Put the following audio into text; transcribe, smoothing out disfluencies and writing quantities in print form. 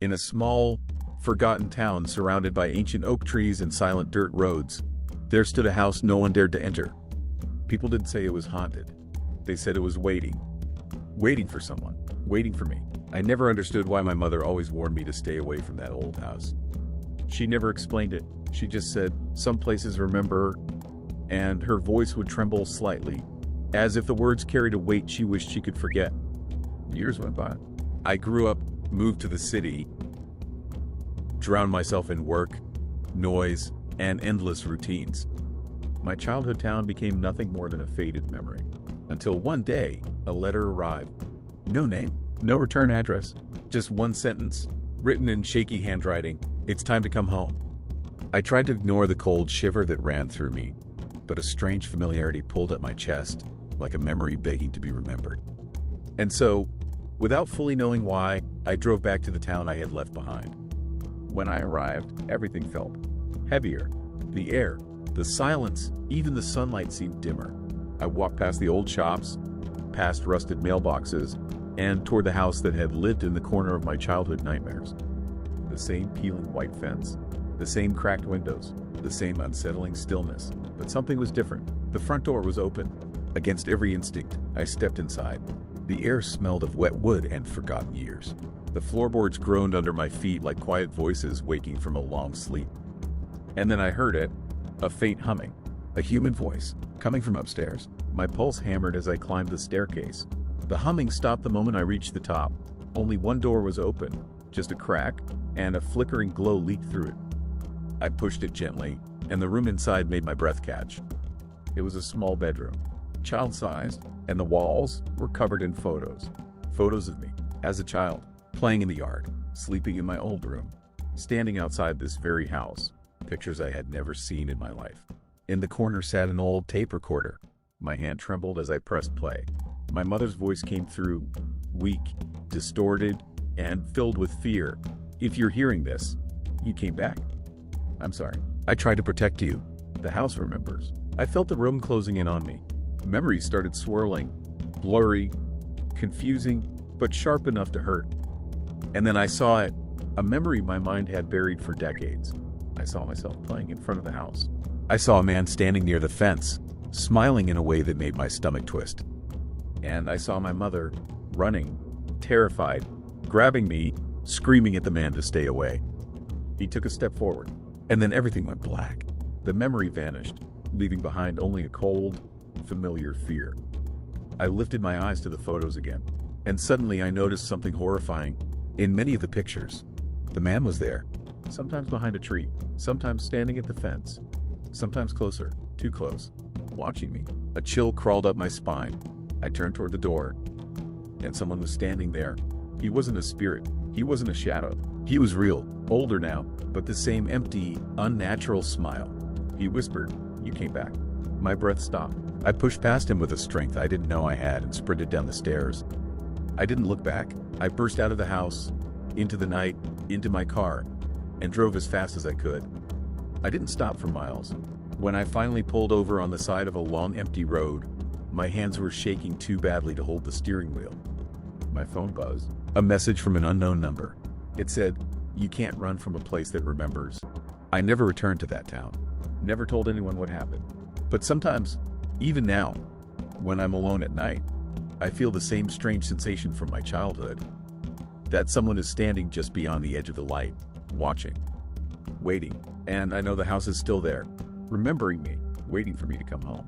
In a small, forgotten town surrounded by ancient oak trees and silent dirt roads, there stood a house no one dared to enter. People didn't say it was haunted. They said it was waiting. Waiting for someone. Waiting for me. I never understood why my mother always warned me to stay away from that old house. She never explained it. She just said, "Some places remember," and her voice would tremble slightly, as if the words carried a weight she wished she could forget. Years went by. I grew up, moved to the city, drowned myself in work, noise, and endless routines. My childhood town became nothing more than a faded memory. Until one day, a letter arrived. No name, no return address, just one sentence, written in shaky handwriting: "It's time to come home." I tried to ignore the cold shiver that ran through me, but a strange familiarity pulled at my chest, like a memory begging to be remembered. And so, without fully knowing why, I drove back to the town I had left behind. When I arrived, everything felt heavier. The air, the silence, even the sunlight seemed dimmer. I walked past the old shops, past rusted mailboxes, and toward the house that had lived in the corner of my childhood nightmares. The same peeling white fence, the same cracked windows, the same unsettling stillness. But something was different. The front door was open. Against every instinct, I stepped inside. The air smelled of wet wood and forgotten years. The floorboards groaned under my feet like quiet voices waking from a long sleep. And then I heard it, a faint humming, a human voice, coming from upstairs. My pulse hammered as I climbed the staircase. The humming stopped the moment I reached the top. Only one door was open, just a crack, and a flickering glow leaked through it. I pushed it gently, and the room inside made my breath catch. It was a small bedroom, child-sized, and the walls were covered in photos. Photos of me, as a child, playing in the yard, sleeping in my old room, standing outside this very house. Pictures I had never seen in my life. In the corner sat an old tape recorder. My hand trembled as I pressed play. My mother's voice came through, weak, distorted, and filled with fear. "If you're hearing this, you came back. I'm sorry. I tried to protect you. The house remembers." I felt the room closing in on me. Memories started swirling, blurry, confusing, but sharp enough to hurt. And then I saw it, a memory my mind had buried for decades. I saw myself playing in front of the house. I saw a man standing near the fence, smiling in a way that made my stomach twist. And I saw my mother, running, terrified, grabbing me, screaming at the man to stay away. He took a step forward, and then everything went black. The memory vanished, leaving behind only a cold, familiar fear. I lifted my eyes to the photos again, and suddenly I noticed something horrifying. In many of the pictures, the man was there, sometimes behind a tree, sometimes standing at the fence, sometimes closer, too close, watching me. A chill crawled up my spine. I turned toward the door, and someone was standing there. He wasn't a spirit. He wasn't a shadow. He was real, older now, but the same empty, unnatural smile. He whispered, "You came back." My breath stopped. I pushed past him with a strength I didn't know I had and sprinted down the stairs. I didn't look back. I burst out of the house, into the night, into my car, and drove as fast as I could. I didn't stop for miles. When I finally pulled over on the side of a long, empty road, my hands were shaking too badly to hold the steering wheel. My phone buzzed. A message from an unknown number. It said, "You can't run from a place that remembers." I never returned to that town. Never told anyone what happened. But sometimes, even now, when I'm alone at night, I feel the same strange sensation from my childhood. That someone is standing just beyond the edge of the light, watching, waiting, and I know the house is still there, remembering me, waiting for me to come home.